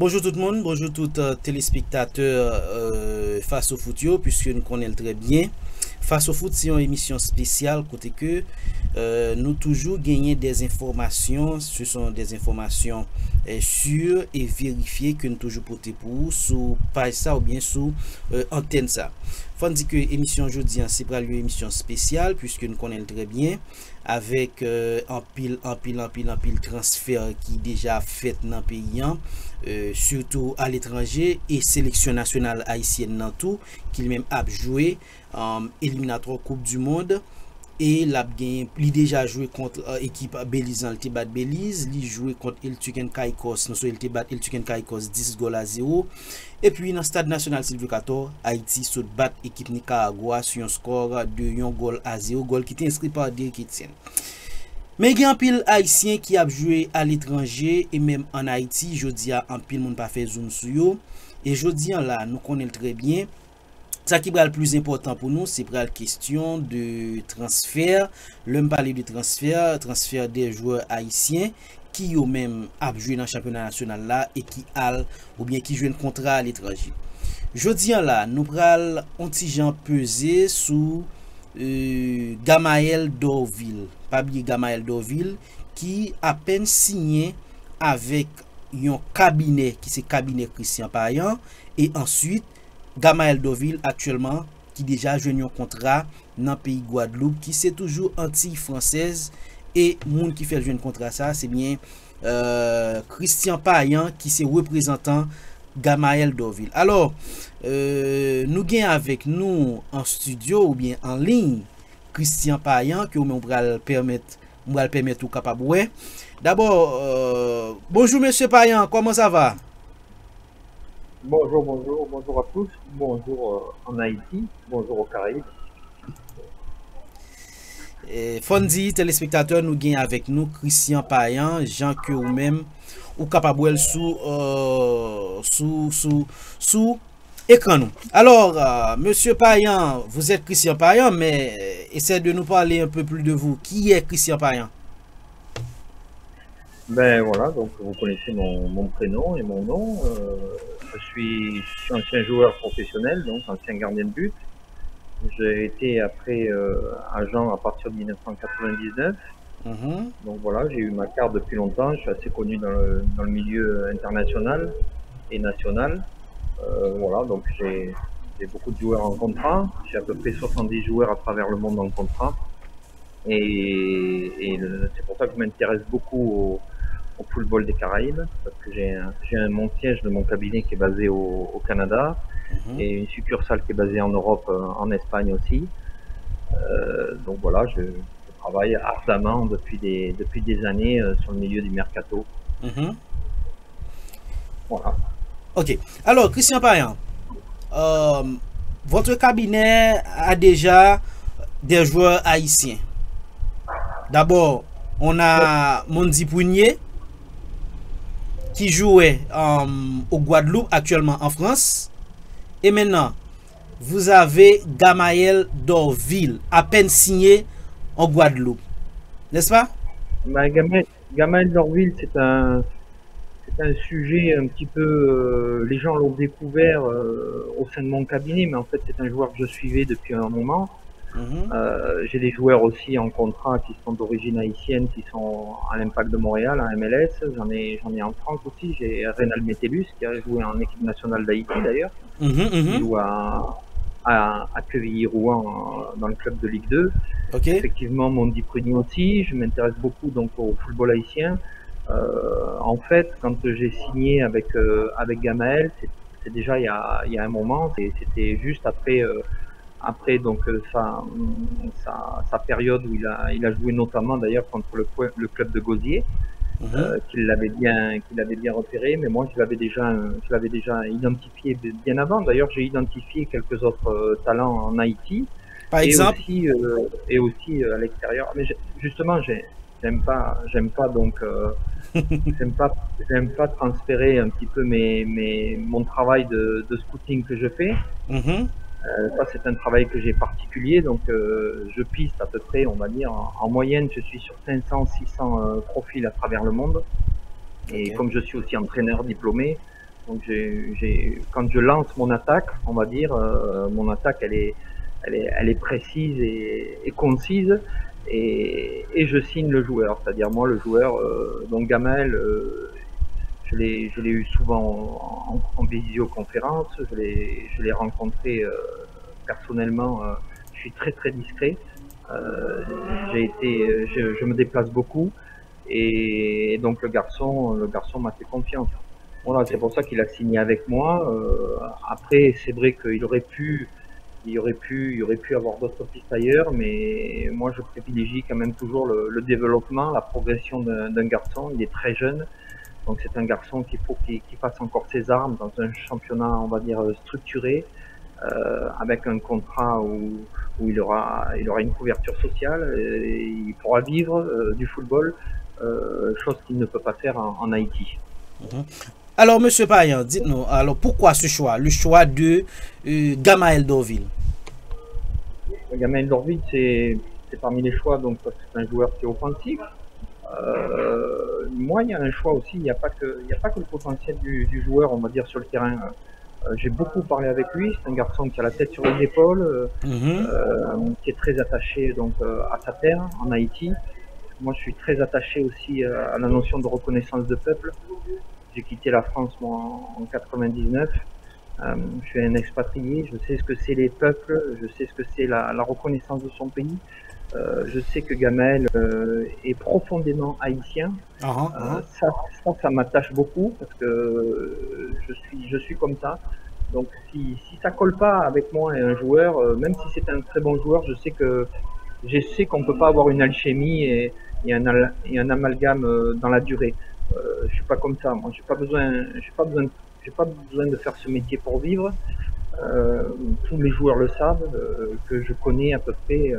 Bonjour tout le monde, bonjour tous téléspectateurs Face au Foot, puisque nous connaissons très bien. Face au Foot, c'est une émission spéciale, côté que nous toujours gagner des informations, ce sont des informations sûres et vérifiées que nous toujours porter pour vous, sur page ça ou bien sur antenne ça. Faut dire que l'émission aujourd'hui, c'est pas une émission spéciale, puisque nous connaissons très bien, avec un pile transfert qui déjà fait dans le pays, surtout à l'étranger, et sélection nationale haïtienne dans tout, qui même a joué éliminatoire Coupe du Monde. Et il déjà joué contre équipe Belize, il bat Belize, il joué contre El Tuken Caicos, il bat El Tuken Caicos 10-0. Et puis dans le stade national Silvio 14, Haïti se bat équipe Nicaragua sur un score de 1-0, goal qui était inscrit par Derek Etienne. Mais il y a un pile haïtien qui a joué à l'étranger et même en Haïti, je dis à un pile monde pas fait zoom sur yo. Et je dis là, nous connaissons très bien. Ça qui est le plus important pour nous, c'est la question de transfert. L'homme parler de transfert des joueurs haïtiens qui ont même joué dans le championnat national là et qui ou bien qui jouent un contrat à l'étranger. Je dis là, nous prenons un petit gens pesé sous Gamaël Dorville, pas oublier Gamaël Dorville, qui a peine signé avec un cabinet qui c'est cabinet Christian Payan, et ensuite Gamaël Dorville actuellement qui déjà joue un contrat dans le pays Guadeloupe, qui c'est toujours anti-française, et monde qui fait jouer un contrat ça c'est bien Christian Payan qui c'est représentant Gamaël Dorville. Alors nous gagnons avec nous en studio ou bien en ligne Christian Payan que on va le permettre ou capable. D'abord bonjour monsieur Payan, comment ça va? Bonjour à tous, bonjour en Haïti, bonjour aux Caraïbes. Fondi téléspectateurs, nous gagnons avec nous Christian Payan, Jean que ou même ou capable sous écran nous. Alors monsieur Payan, vous êtes Christian Payan, mais essayez de nous parler un peu plus de vous. Qui est Christian Payan? Ben voilà, donc vous connaissez mon prénom et mon nom. Je suis ancien joueur professionnel, donc ancien gardien de but. J'ai été après agent à partir de 1999. Donc voilà, j'ai eu ma carte depuis longtemps. Je suis assez connu dans le milieu international et national. Voilà, donc j'ai beaucoup de joueurs en contrat. J'ai à peu près 70 joueurs à travers le monde en contrat. Et c'est pour ça que je m'intéresse beaucoup au football des Caraïbes, parce que j'ai mon siège de mon cabinet qui est basé au Canada, et une succursale qui est basée en Europe, en Espagne aussi. Donc voilà, je travaille ardemment depuis des années sur le milieu du mercato. Voilà. Ok. Alors, Christian Payan, votre cabinet a déjà des joueurs haïtiens. D'abord, on a Mondi Pounier qui jouait au Guadeloupe, actuellement en France. Et maintenant, vous avez Gamaël Dorville, à peine signé en Guadeloupe. N'est-ce pas? Gamaël Dorville, c'est un sujet un petit peu, les gens l'ont découvert au sein de mon cabinet, mais en fait c'est un joueur que je suivais depuis un moment. J'ai des joueurs aussi en contrat qui sont d'origine haïtienne, qui sont à l'Impact de Montréal, en MLS. J'en ai en France aussi. J'ai Reynald Metellus qui a joué en équipe nationale d'Haïti d'ailleurs. Il joue à Quevilly-Rouen dans le club de Ligue 2. Okay. Effectivement, Mondi Prunier aussi. Je m'intéresse beaucoup donc au football haïtien. En fait, quand j'ai signé avec Gamaël, c'est déjà il y a un moment. C'était juste après donc sa période où il a joué notamment d'ailleurs contre le club de Gosier, qu'il l'avait bien repéré, mais moi je l'avais déjà identifié bien avant. D'ailleurs j'ai identifié quelques autres talents en Haïti, par exemple, et aussi à l'extérieur. Mais justement j'aime pas donc j'aime pas transférer un petit peu mon travail de scouting que je fais. Ça c'est un travail que j'ai particulier, donc je piste à peu près, on va dire, en moyenne je suis sur 500-600 profils à travers le monde. Et comme je suis aussi entraîneur diplômé, Donc quand je lance mon attaque, on va dire, mon attaque elle est précise et concise, et je signe le joueur. C'est-à-dire moi le joueur, donc Gamel, je l'ai eu souvent en visioconférence, je l'ai rencontré personnellement. Je suis très très discret. Je me déplace beaucoup, et donc le garçon m'a fait confiance. Voilà, c'est pour ça qu'il a signé avec moi. Après, c'est vrai qu'il aurait pu, il y aurait pu avoir d'autres pistes ailleurs, mais moi je privilégie quand même toujours le développement, la progression d'un garçon. Il est très jeune, donc c'est un garçon qu'il faut qu'il fasse encore ses armes dans un championnat, on va dire, structuré, avec un contrat où il aura une couverture sociale, et il pourra vivre du football, chose qu'il ne peut pas faire en Haïti. Mhm. Alors, Monsieur Payan, dites-nous, alors pourquoi ce choix? Le choix de Gamaël Dorville. Gamel Dorville, c'est parmi les choix, donc parce que c'est un joueur qui est offensif. Moi, il y a un choix aussi. Il n'y a pas que le potentiel du joueur, on va dire, sur le terrain. J'ai beaucoup parlé avec lui. C'est un garçon qui a la tête sur les épaules, Mhm. qui est très attaché donc à sa terre, en Haïti. Moi, je suis très attaché aussi à la notion de reconnaissance de peuple. J'ai quitté la France moi, en 99. Je suis un expatrié. Je sais ce que c'est les peuples. Je sais ce que c'est la reconnaissance de son pays. Je sais que Gamel est profondément haïtien. Ah, ah. Ça m'attache beaucoup parce que je suis comme ça. Donc si ça colle pas avec moi et un joueur, même si c'est un très bon joueur, je sais qu'on peut pas avoir une alchimie et un amalgame dans la durée. Je suis pas comme ça. Moi, j'ai pas besoin de faire ce métier pour vivre. Tous mes joueurs le savent, que je connais à peu près.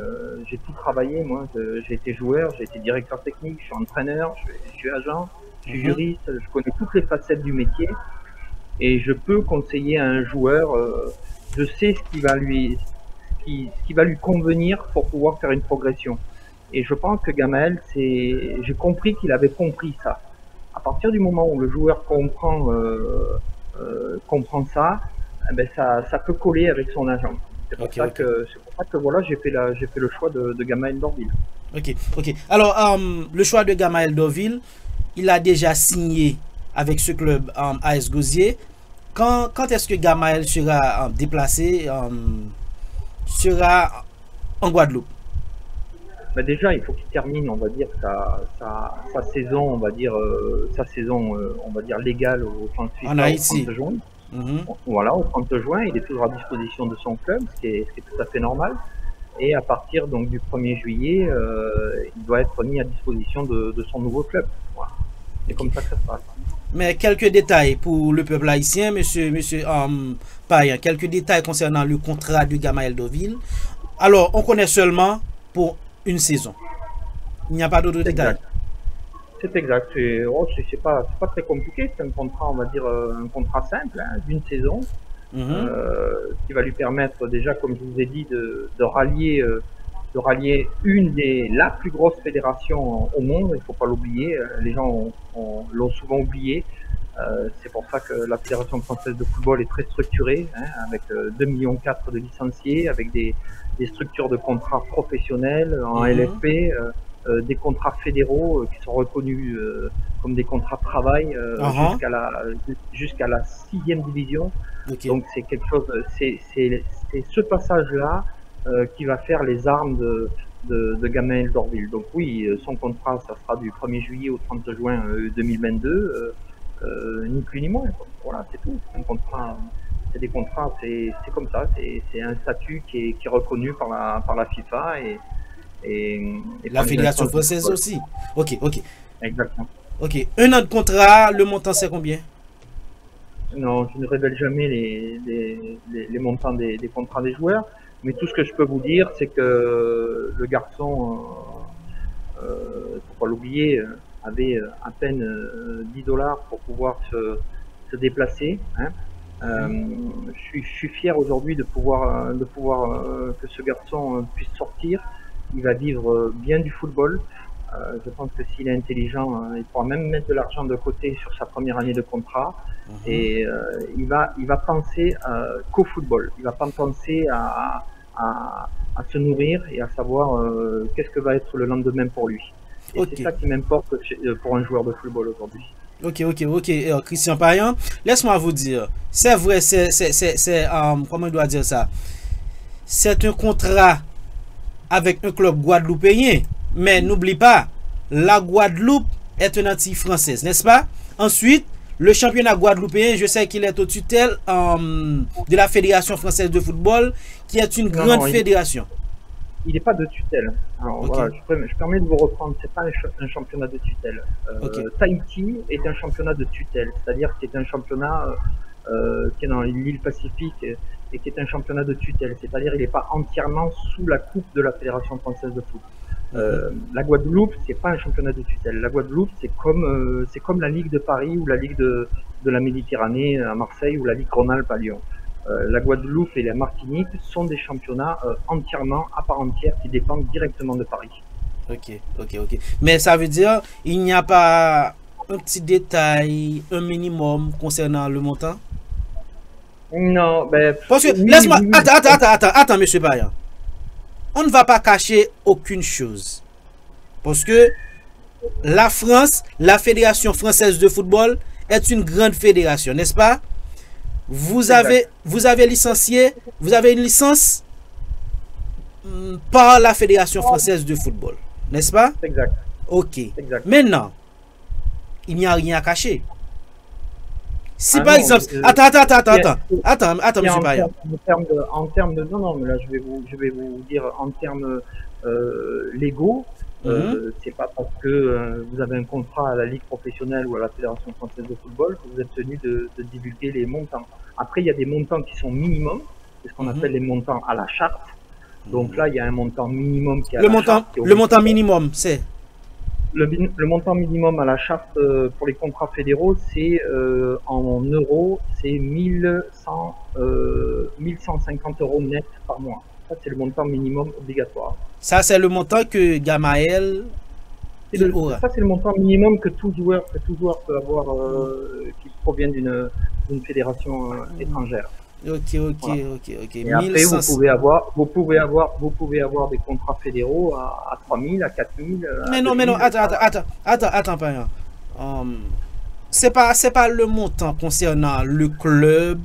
J'ai tout travaillé, moi. J'ai été joueur, j'ai été directeur technique, je suis entraîneur, je suis agent, je suis Mhm. juriste. Je connais toutes les facettes du métier, et je peux conseiller à un joueur. Je sais ce qui va lui convenir pour pouvoir faire une progression. Et je pense que Gamel, j'ai compris qu'il avait compris ça. À partir du moment où le joueur comprend ça, eh ben ça peut coller avec son agent. Ok, ok. C'est pour ça que voilà, j'ai fait le choix de Gamel Dorville. Ok, ok. Alors, le choix de Gamaël Dorville, il a déjà signé avec ce club AS Gosier. Quand est-ce que Gamaël sera déplacé, sera en Guadeloupe? Ben déjà, il faut qu'il termine, on va dire, sa saison, on va dire, on va dire légale au France En FIFA au Haïti. 30 juin. Mhm. Voilà, au 30 juin, il est toujours à disposition de son club, ce qui est tout à fait normal. Et à partir donc du 1er juillet, il doit être mis à disposition de son nouveau club. Voilà. C'est Ok. comme ça que ça se passe. Mais quelques détails pour le peuple haïtien, monsieur Payan, quelques détails concernant le contrat de Gamaël Dorville. Alors, on connaît seulement pour une saison. Il n'y a pas d'autres C'est détails. exact. C'est exact. C'est pas très compliqué. C'est un contrat, on va dire, un contrat simple, hein, d'une saison, Mhm. qui va lui permettre déjà, comme je vous ai dit, de rallier la plus grosse fédération au monde. Il ne faut pas l'oublier. Les gens l'ont souvent oublié. C'est pour ça que la Fédération française de football est très structurée, hein, avec 2,4 millions de licenciés, avec des structures de contrats professionnels en Mhm. LFP, des contrats fédéraux qui sont reconnus comme des contrats de travail Ah, jusqu'à la 6e division. ok. Donc c'est quelque chose, c'est ce passage-là qui va faire les armes de Gamel Dorville. Donc oui, son contrat, ça sera du 1er juillet au 30 juin 2022. Ni plus ni moins. Voilà, c'est tout. Un contrat, c'est des contrats, c'est comme ça. C'est un statut qui est reconnu par la FIFA et La par les fédération instances du française football. aussi. Ok, ok. Exactement. Ok. Un an de contrat, le montant c'est combien? Non, je ne révèle jamais les montants des contrats des joueurs, mais tout ce que je peux vous dire, c'est que le garçon, faut pas l'oublier, avait à peine 10 dollars pour pouvoir se déplacer. Hein. Mhm. Je suis fier aujourd'hui de pouvoir que ce garçon puisse sortir. Il va vivre bien du football. Je pense que s'il est intelligent, il pourra même mettre de l'argent de côté sur sa première année de contrat. Et il va penser qu'au football. Il va pas penser à se nourrir et à savoir qu'est-ce que va être le lendemain pour lui. Et Ok. c'est ça qui m'importe pour un joueur de football aujourd'hui. Ok. Christian Payan, laisse-moi vous dire, c'est vrai, comment je dois dire ça? C'est un contrat avec un club guadeloupéen, mais n'oublie pas, la Guadeloupe est une Antille française, n'est-ce pas? Ensuite, le championnat guadeloupéen, je sais qu'il est au tutelle de la Fédération française de football, qui est une grande fédération. Il n'est pas de tutelle. Alors, Ok. voilà, je permets de vous reprendre, c'est pas un championnat de tutelle. Ok. Tahiti est un championnat de tutelle, c'est-à-dire que c'est un championnat qui est dans l'île Pacifique et qui est un championnat de tutelle, c'est-à-dire il n'est pas entièrement sous la coupe de la Fédération française de foot. La Guadeloupe, c'est pas un championnat de tutelle. La Guadeloupe, c'est comme la Ligue de Paris ou la Ligue de la Méditerranée à Marseille ou la Ligue Rhône-Alpes à Lyon. La Guadeloupe et la Martinique sont des championnats entièrement à part entière qui dépendent directement de Paris. Ok. Mais ça veut dire, il n'y a pas un petit détail, un minimum concernant le montant? Non, ben... Parce que, laisse-moi... Attends, monsieur Payan. On ne va pas cacher aucune chose. Parce que la France, la Fédération française de football, est une grande fédération, n'est-ce pas? Vous avez licencié, vous avez une licence par la Fédération française de football, n'est-ce pas? Exact. Ok. Exact. Maintenant, il n'y a rien à cacher. Si par exemple... Attends, monsieur Payan. En termes de... Non, mais là, je vais vous dire en termes légaux, c'est pas parce que vous avez un contrat à la Ligue professionnelle ou à la Fédération française de football que vous êtes tenu de divulguer les montants. Après, il y a des montants qui sont minimums, c'est ce qu'on appelle les montants à la charte. Donc là, il y a un montant minimum qui est à la charte. Le montant minimum, c'est... Le montant minimum à la charte pour les contrats fédéraux, c'est en euros, c'est 1150 € net par mois. Ça, c'est le montant minimum obligatoire. Ça, c'est le montant que Gamaël aura. Ça, c'est le montant minimum que tout joueur peut avoir qui provient d'une fédération étrangère. Ok. Et après, vous pouvez avoir des contrats fédéraux à 3000, à 4000. Mais non, attends, Payan. C'est pas le montant concernant le club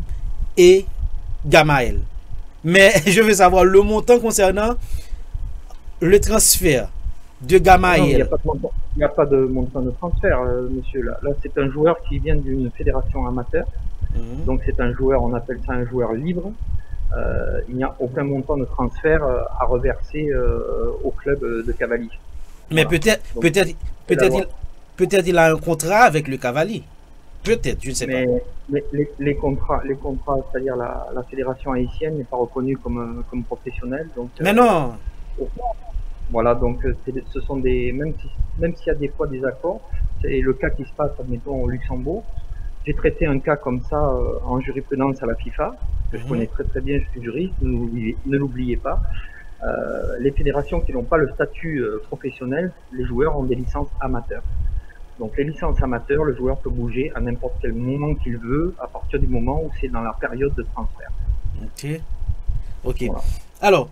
et Gamaël. Mais je veux savoir le montant concernant le transfert de Gamaël. Il n'y a pas de montant de transfert, monsieur. Là, c'est un joueur qui vient d'une fédération amateur. Donc c'est un joueur, on appelle ça un joueur libre. Il n'y a aucun montant de transfert à reverser au club de Cavalli. Mais voilà. Peut-être il a un contrat avec le Cavalli. Peut-être, je ne sais pas. Mais les contrats, c'est-à-dire la fédération haïtienne n'est pas reconnue comme professionnelle. Donc, mais non. Voilà, donc ce sont des, même s'il y a des fois des accords, c'est le cas qui se passe, admettons, au Luxembourg. J'ai traité un cas comme ça en jurisprudence à la FIFA, que je connais très très bien, je suis juriste, ne l'oubliez pas. Les fédérations qui n'ont pas le statut professionnel, les joueurs ont des licences amateurs. Donc les licences amateurs, le joueur peut bouger à n'importe quel moment qu'il veut, à partir du moment où c'est dans la période de transfert. Ok. Voilà. Alors,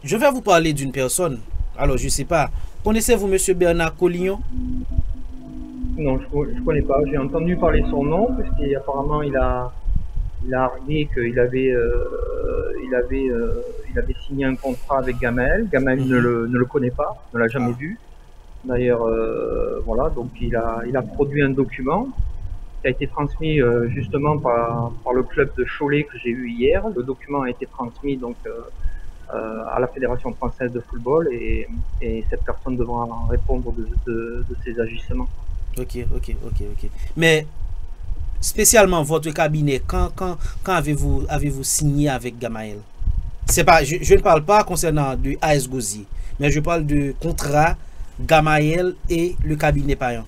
je vais vous parler d'une personne. Alors, je ne sais pas. Connaissez-vous M. Bernard Collignon? Non, je connais pas. J'ai entendu parler son nom parce qu'apparemment il a argué qu'il avait signé un contrat avec Gamaël. Gamaël ne le connaît pas, ne l'a jamais vu. D'ailleurs, voilà, donc il a produit un document qui a été transmis justement par le club de Cholet que j'ai eu hier. Le document a été transmis donc à la Fédération française de football et cette personne devra répondre de ses agissements. Ok. Mais spécialement votre cabinet, quand avez-vous signé avec Gamaël? C'est pas, je ne parle pas concernant du AS Gauzy, mais je parle de contrat Gamaël et le cabinet Payan.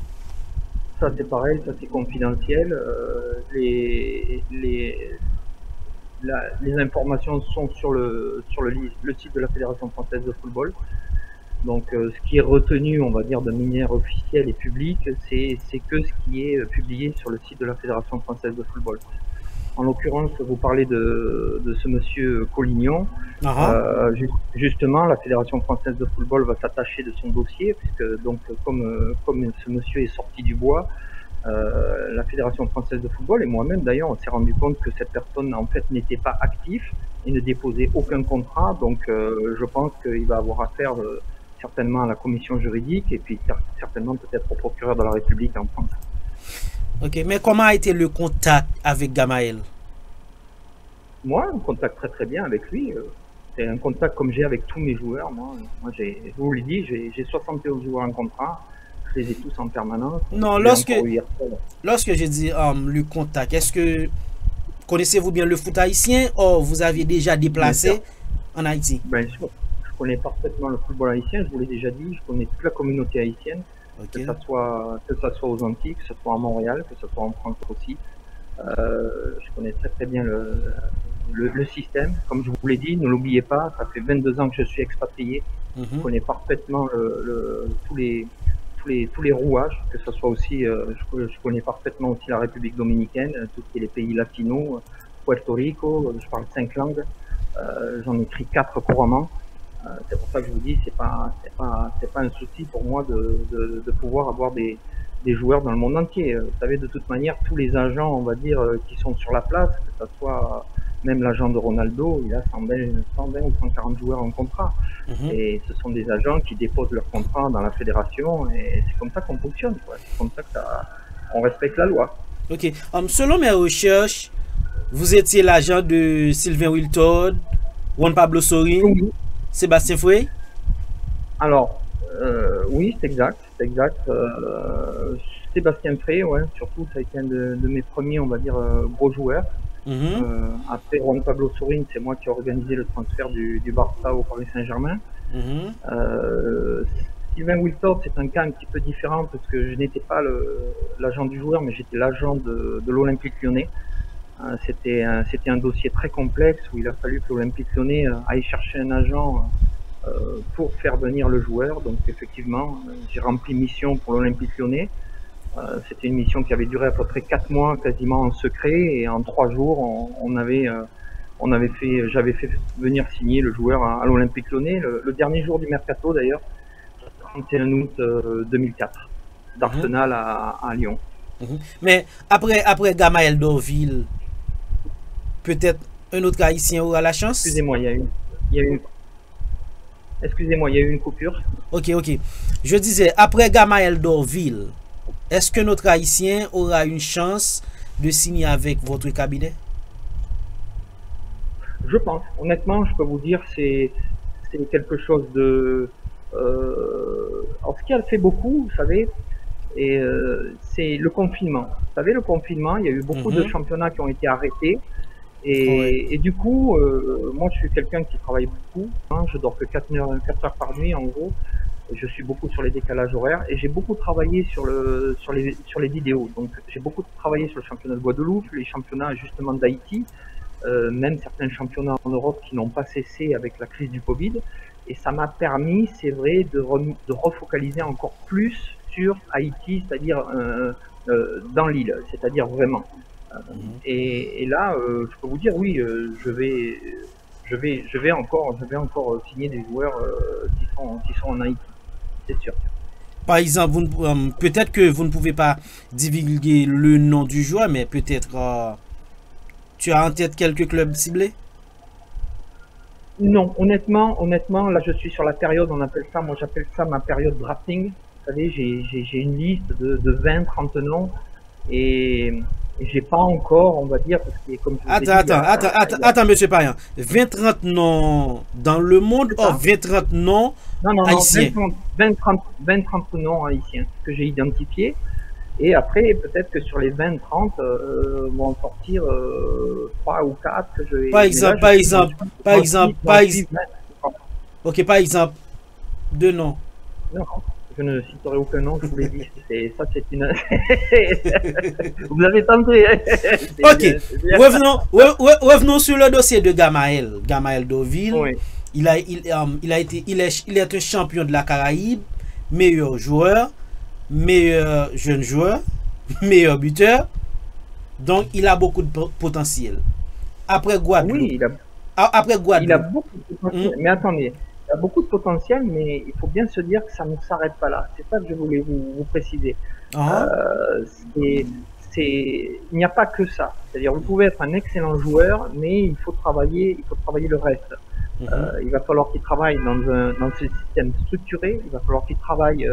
Ça c'est pareil, ça c'est confidentiel. Les informations sont sur le site de la Fédération française de football. Donc, ce qui est retenu, on va dire, de manière officielle et publique, c'est que ce qui est publié sur le site de la Fédération française de football. En l'occurrence, vous parlez de ce monsieur Collignon. Justement, la Fédération française de football va s'attacher de son dossier, puisque donc comme ce monsieur est sorti du bois, la Fédération française de football et moi-même d'ailleurs, on s'est rendu compte que cette personne en fait n'était pas actif et ne déposait aucun contrat. Donc, je pense qu'il va avoir affaire certainement à la commission juridique et puis certainement peut-être au procureur de la République en France. Ok, mais comment a été le contact avec Gamaël? Moi, un contact très très bien avec lui. C'est un contact comme j'ai avec tous mes joueurs. Moi je vous l'ai dit, j'ai 71 joueurs en contrat. Je les ai tous en permanence. Non, lorsque je dis le contact, est-ce que connaissez-vous bien le foot haïtien ou vous avez déjà déplacé en Haïti? Bien sûr, je connais parfaitement le football haïtien, je vous l'ai déjà dit, je connais toute la communauté haïtienne, que ça soit aux Antilles, que ce soit à Montréal, que ce soit en France aussi. Je connais très très bien le système. Comme je vous l'ai dit, ne l'oubliez pas, ça fait 22 ans que je suis expatrié. Je connais parfaitement tous les rouages, que ce soit aussi, je connais parfaitement aussi la République dominicaine, tous les pays latinos, Puerto Rico, je parle 5 langues, j'en écris 4 couramment. C'est pour ça que je vous dis, c'est pas un souci pour moi de pouvoir avoir des joueurs dans le monde entier. Vous savez, de toute manière, tous les agents, on va dire, qui sont sur la place, que ce soit même l'agent de Ronaldo, il a 120 ou 140 joueurs en contrat. Et ce sont des agents qui déposent leur contrat dans la fédération et c'est comme ça qu'on fonctionne. C'est comme ça qu'on respecte la loi. Ok. Selon mes recherches, vous étiez l'agent de Sylvain Wiltord, Juan Pablo Sorin, oui. Sébastien Fouet? Alors, oui, c'est exact. Sébastien Fouet, ouais, surtout, ça a été un de mes premiers, on va dire, gros joueurs. Après Juan Pablo Sorin, c'est moi qui ai organisé le transfert du Barça au Paris Saint-Germain. Sylvain Wiltord, c'est un cas un petit peu différent parce que je n'étais pas l'agent du joueur, mais j'étais l'agent de l'Olympique Lyonnais. C'était un dossier très complexe où il a fallu que l'Olympique Lyonnais aille chercher un agent pour faire venir le joueur. Donc effectivement, j'ai rempli mission pour l'Olympique Lyonnais. C'était une mission qui avait duré à peu près 4 mois, quasiment en secret, et en 3 jours, j'avais fait venir signer le joueur à l'Olympique Lyonnais, le dernier jour du mercato d'ailleurs, 31 août 2004, d'Arsenal à Lyon. Mais après Gamaël Dorville, peut-être un autre Haïtien aura la chance? Excusez-moi, il y a eu une coupure. Ok. Je disais, après Gamaël Dorville, est-ce que notre Haïtien aura une chance de signer avec votre cabinet? Je pense. Honnêtement, je peux vous dire, c'est quelque chose de... Alors, ce qui a fait beaucoup, vous savez, c'est le confinement. Vous savez, le confinement, il y a eu beaucoup de championnats qui ont été arrêtés. Et du coup, moi, je suis quelqu'un qui travaille beaucoup. Hein, je dors que 4 heures par nuit, en gros. Je suis beaucoup sur les décalages horaires et j'ai beaucoup travaillé sur les vidéos. Donc, j'ai beaucoup travaillé sur le championnat de Guadeloupe, les championnats justement d'Haïti, même certains championnats en Europe qui n'ont pas cessé avec la crise du Covid. Et ça m'a permis, c'est vrai, de refocaliser encore plus sur Haïti, c'est-à-dire dans l'île, c'est-à-dire vraiment. Et là, je peux vous dire, oui, je vais encore signer des joueurs qui sont en Haïti, c'est sûr. Par exemple, peut-être que vous ne pouvez pas divulguer le nom du joueur, mais peut-être tu as en tête quelques clubs ciblés? Non, honnêtement, là je suis sur la période, j'appelle ça ma période drafting. Vous savez, j'ai une liste de 20-30 noms et j'ai pas encore, on va dire, parce que comme Attends, monsieur Payan, 20-30 noms dans le monde ou 20-30 noms haïtiens? 20-30 noms haïtiens que j'ai identifiés. Et après, peut-être que sur les 20-30, vont sortir 3 ou 4 que je vais... Par exemple. Ok, par exemple, 2 noms. Non, je ne citerai aucun nom, je vous l'ai dit. Ça, c'est une... Vous avez tenté. Ok, revenons sur le dossier de Gamaël Dorville. Oui. il est un champion de la Caraïbe, meilleur joueur, meilleur jeune joueur, meilleur buteur. Donc, il a beaucoup de potentiel. Après Guadeloupe. Oui, Après Guadeloupe. Il a beaucoup de potentiel. Mais attendez, il a beaucoup de potentiel, mais il faut bien se dire que ça ne s'arrête pas là. C'est ça que je voulais vous préciser. Il n'y a pas que ça. C'est-à-dire, vous pouvez être un excellent joueur, mais il faut travailler le reste. Il va falloir qu'il travaille dans ce système structuré. Il va falloir qu'il travaille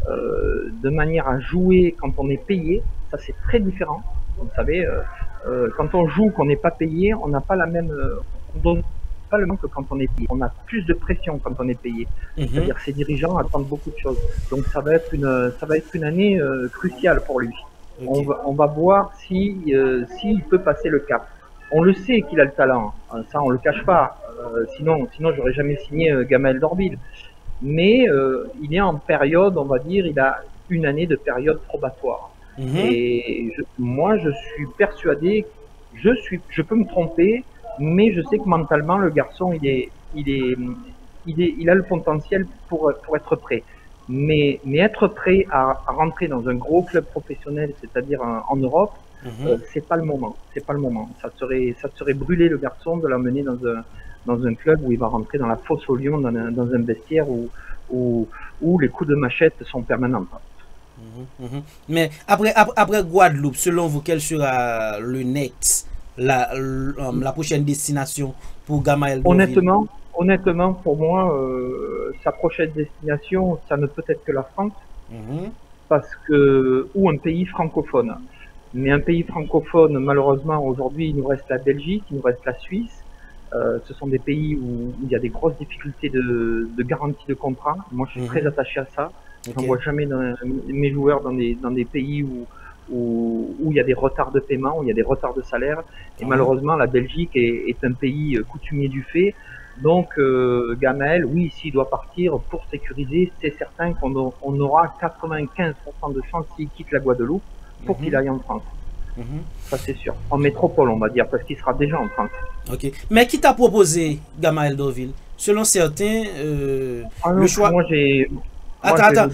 de manière à jouer quand on est payé. Ça, c'est très différent. Vous savez, quand on joue, qu'on n'est pas payé, on n'a pas la même, on donne pas le même que quand on est payé. On a plus de pression quand on est payé. C'est-à-dire, ces dirigeants attendent beaucoup de choses. Donc, ça va être une année cruciale pour lui. Okay. On va voir s'il peut passer le cap. On le sait qu'il a le talent, ça on le cache pas. Sinon j'aurais jamais signé Gamel Dorville. Mais il est en période, on va dire, il a une année de période probatoire. Et moi je suis persuadé, je peux me tromper, mais je sais que mentalement le garçon il a le potentiel pour être prêt. Mais être prêt à rentrer dans un gros club professionnel, c'est-à-dire en Europe, c'est pas le moment. C'est pas le moment. Ça serait brûler le garçon de l'emmener dans un club où il va rentrer dans la fosse aux lions, dans un vestiaire où les coups de machette sont permanents. Mais après Guadeloupe, selon vous, quel sera le next, la prochaine destination pour Gamel Dorville? Honnêtement, pour moi, sa prochaine destination, ça ne peut être que la France, parce que ou un pays francophone. Mais un pays francophone, malheureusement, aujourd'hui, il nous reste la Belgique, il nous reste la Suisse. Ce sont des pays où il y a des grosses difficultés de garantie de contrat. Moi, je suis très attaché à ça. Je n'envoie jamais mes joueurs dans des pays où il y a des retards de paiement, où il y a des retards de salaire. Et malheureusement, la Belgique est un pays coutumier du fait. Donc, Gamel, oui, s'il doit partir pour sécuriser, c'est certain qu'on aura 95% de chances s'il quitte la Guadeloupe pour qu'il aille en France. Ça, c'est sûr. En métropole, on va dire, parce qu'il sera déjà en France. Ok. Mais qui t'a proposé Gamel Dorville? Selon certains, le choix... Moi, j'ai... Attends.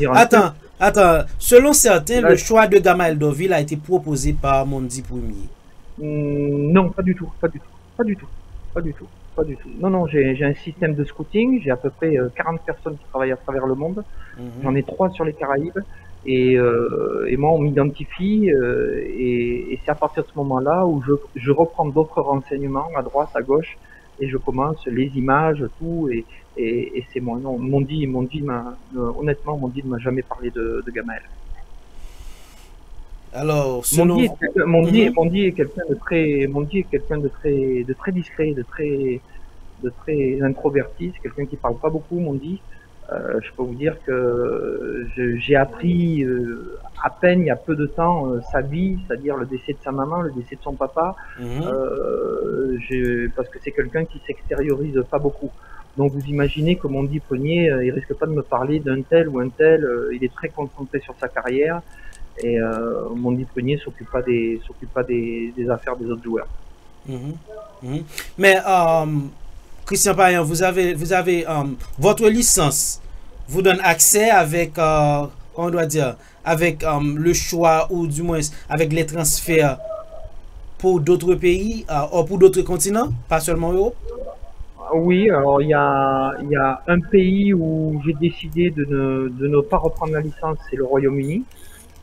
Selon certains, le choix de Gamel Dorville a été proposé par Mondi Premier. Non, pas du tout. Non, j'ai un système de scouting, j'ai à peu près 40 personnes qui travaillent à travers le monde, j'en ai 3 sur les Caraïbes, et moi on m'identifie, et c'est à partir de ce moment-là où je reprends d'autres renseignements à droite, à gauche, et je commence les images, tout, et c'est moi. Non, honnêtement, Mondi ne m'a jamais parlé de Gamel. Alors, Mondi est quelqu'un de très discret, de très introverti. C'est quelqu'un qui parle pas beaucoup, Mondi. Je peux vous dire que j'ai appris à peine il y a peu de temps sa vie, c'est-à-dire le décès de sa maman, le décès de son papa, parce que c'est quelqu'un qui s'extériorise pas beaucoup. Donc vous imaginez que Mondi Premier, il risque pas de me parler d'un tel ou un tel. Il est très concentré sur sa carrière. Et Mondi Premier s'occupe pas des affaires des autres joueurs. Mais Christian Payan, vous avez votre licence vous donne accès avec on doit dire avec le choix ou du moins avec les transferts pour d'autres pays ou pour d'autres continents, pas seulement Europe. Oui, alors il y a un pays où j'ai décidé de ne pas reprendre la licence, c'est le Royaume-Uni.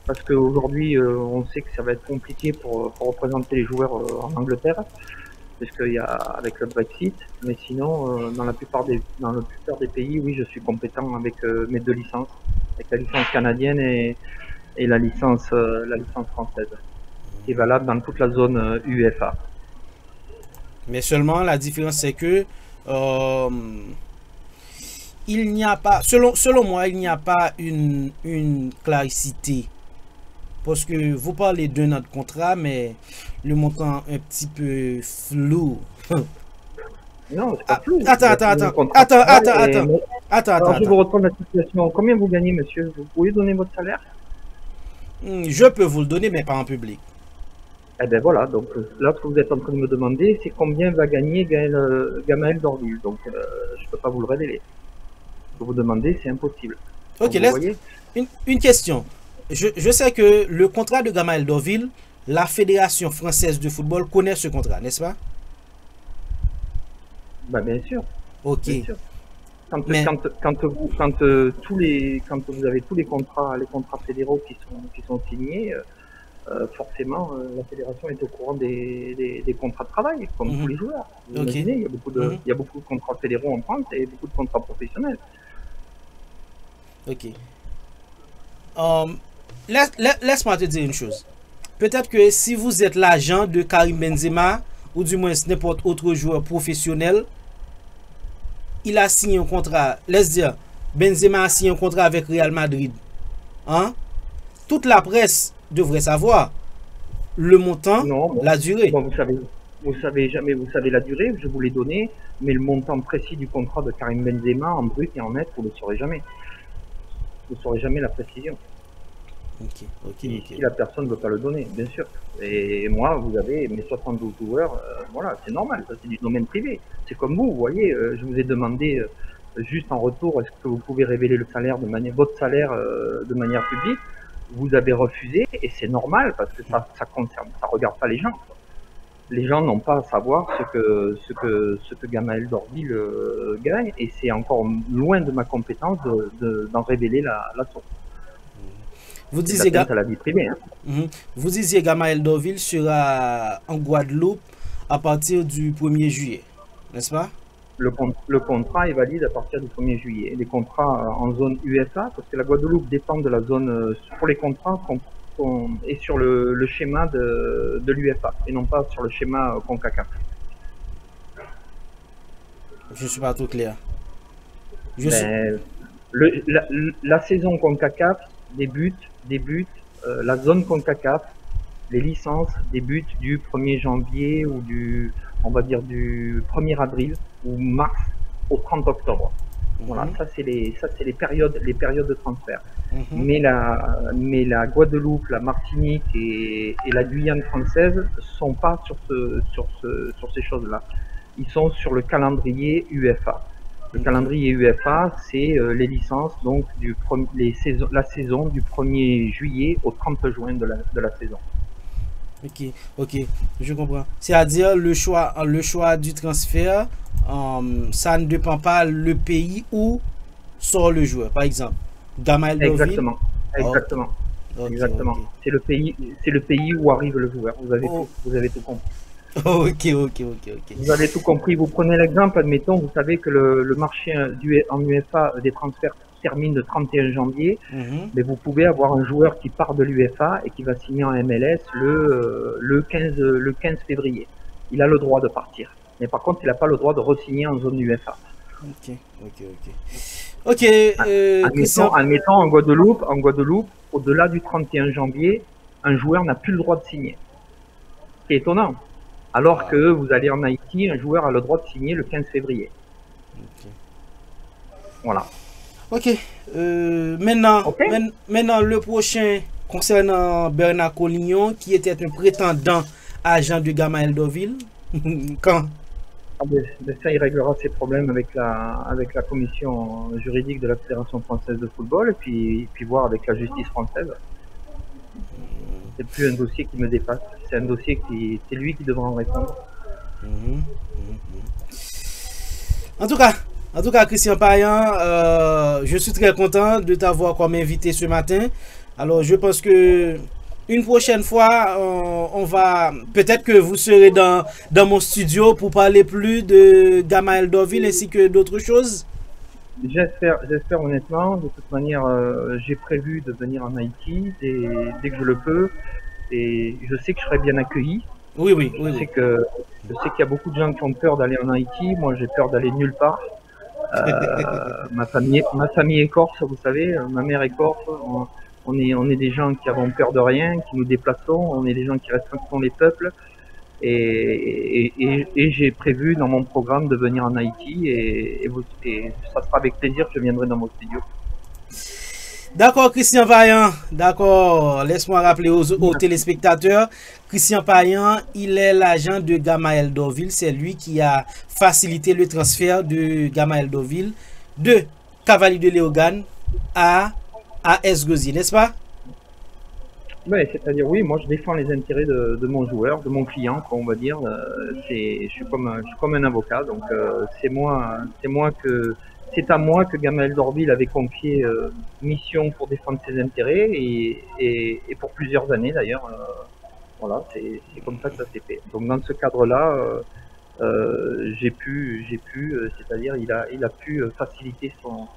Parce qu'aujourd'hui, on sait que ça va être compliqué pour représenter les joueurs en Angleterre, parce qu'il y a avec le Brexit. Mais sinon, dans la plupart des pays, oui, je suis compétent avec mes 2 licences, avec la licence canadienne et la licence française, qui est valable dans toute la zone UEFA. Mais seulement la différence, c'est que il n'y a pas, selon moi, il n'y a pas une clarité. Parce que vous parlez d'un autre contrat, mais le montant un petit peu flou. Non, c'est pas flou. Attends. Je vous reprendre la situation. Combien vous gagnez, monsieur? Vous pouvez donner votre salaire? Je peux vous le donner, mais pas en public. Eh ben voilà, donc là, ce que vous êtes en train de me demander, c'est combien va gagner Gamaël Dorville. Donc, je peux pas vous le révéler. Ce que vous demandez, c'est impossible. Ok, Donc, vous voyez, une question. Je sais que le contrat de Gamaël Dorville, la Fédération française de football connaît ce contrat, n'est-ce pas? bah, bien sûr, Ok. bien sûr. Quand, Mais, quand vous avez tous les contrats fédéraux qui sont signés, forcément, la fédération est au courant des contrats de travail, comme tous les joueurs. Vous ok. imaginez, Mhm. il y a beaucoup de contrats fédéraux en France et beaucoup de contrats professionnels. Ok. Laisse-moi te dire une chose. Peut-être que si vous êtes l'agent de Karim Benzema, ou du moins n'importe autre joueur professionnel, il a signé un contrat. Laisse dire, Benzema a signé un contrat avec Real Madrid. Hein? Toute la presse devrait savoir le montant, Non, la durée. bon, vous savez jamais, vous savez la durée, je vous l'ai donné, mais le montant précis du contrat de Karim Benzema en brut et en net, vous ne le saurez jamais. Vous ne saurez jamais la précision. Ok, ok, Si, ok. si la personne ne veut pas le donner, bien sûr. Et moi, vous avez mes 72 joueurs, voilà, c'est normal, ça c'est du domaine privé. C'est comme vous voyez, je vous ai demandé juste en retour, est-ce que vous pouvez révéler le salaire votre salaire de manière publique? Vous avez refusé, et c'est normal, parce que ça concerne, ça regarde pas les gens. Les gens n'ont pas à savoir ce que Gamaël Dorville gagne, et c'est encore loin de ma compétence d'en révéler la source. Vous C'est de disiez, l'atteinte à la vie privée, hein. vous disiez Gamaël Dorville sera en Guadeloupe à partir du 1er juillet, n'est-ce pas? Le contrat est valide à partir du 1er juillet. Les contrats en zone UEFA, parce que la Guadeloupe dépend de la zone, pour les contrats, est sur le schéma de l'UEFA et non pas sur le schéma CONCACAF. Je ne suis pas trop clair. Je suis... Mais la saison CONCACAF débute la zone CONCACAF, les licences débutent du 1er janvier ou on va dire du 1er avril ou mars au 30 octobre. Voilà, ça c'est les périodes de transfert. Mais la Guadeloupe, la Martinique et la Guyane française sont pas sur ces choses-là. Ils sont sur le calendrier UEFA. Le calendrier UEFA, c'est les licences donc la saison du 1er juillet au 30 juin de la saison. Ok, ok, je comprends. C'est-à-dire le choix du transfert, ça ne dépend pas le pays où sort le joueur. Par exemple, Gamaël Dorville. Exactement, exactement, Ok, exactement. ok. C'est le pays où arrive le joueur. Vous avez tout compris. Ok, ok, ok, ok. Vous avez tout compris. Vous prenez l'exemple, admettons, vous savez que le marché en UEFA des transferts termine le 31 janvier, mais vous pouvez avoir un joueur qui part de l'UEFA et qui va signer en MLS le 15 février. Il a le droit de partir. Mais par contre, il n'a pas le droit de re-signer en zone UEFA. Ok, ok, ok. Ok, Christian. Admettons en Guadeloupe, au-delà du 31 janvier, un joueur n'a plus le droit de signer. C'est étonnant. Alors que vous allez en Haïti, un joueur a le droit de signer le 15 février. Ok. Voilà. Ok. Maintenant, le prochain concernant Bernard Collignon, qui était un prétendant agent de Gamaël Dorville. Quand? Ça, il réglera ses problèmes avec la commission juridique de la Fédération française de football et puis voir avec la justice française. C'est plus un dossier qui me dépasse. C'est un dossier c'est lui qui devra en répondre. En tout cas, Christian Payan, je suis très content de t'avoir comme invité ce matin. Alors, je pense que une prochaine fois, on va peut-être que vous serez dans mon studio pour parler plus de Gamaël Dorville ainsi que d'autres choses. J'espère honnêtement. De toute manière, j'ai prévu de venir en Haïti dès que je le peux. Et je sais que je serai bien accueilli. Oui. Je sais qu'il y a beaucoup de gens qui ont peur d'aller en Haïti. Moi, j'ai peur d'aller nulle part. Ma famille est corse, vous savez. Ma mère est corse. On est des gens qui avons peur de rien, qui nous déplaçons. On est des gens qui respectons les peuples. Et j'ai prévu dans mon programme de venir en Haïti et ça sera avec plaisir que je viendrai dans mon studio. D'accord, Christian Payan. D'accord. Laisse-moi rappeler aux téléspectateurs. Christian Payan, il est l'agent de Gamaël Dorville. C'est lui qui a facilité le transfert de Gamaël Dorville de Cavalier de Léogane à AS Gozi, n'est-ce pas? Ouais, c'est-à-dire, oui, moi je défends les intérêts de mon joueur, de mon client, on va dire. Je suis comme un avocat, donc c'est à moi que Gamaël Dorville avait confié mission pour défendre ses intérêts et pour plusieurs années d'ailleurs. Voilà, c'est comme ça que ça s'est fait. Donc dans ce cadre-là, c'est-à-dire il a pu faciliter son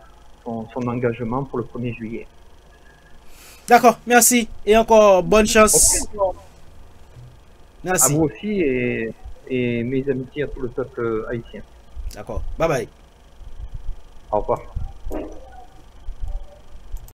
engagement pour le 1er juillet. D'accord, merci. Et encore bonne chance. Okay. Merci. À vous aussi et mes amitiés à tout le peuple haïtien. D'accord, bye bye. Au revoir.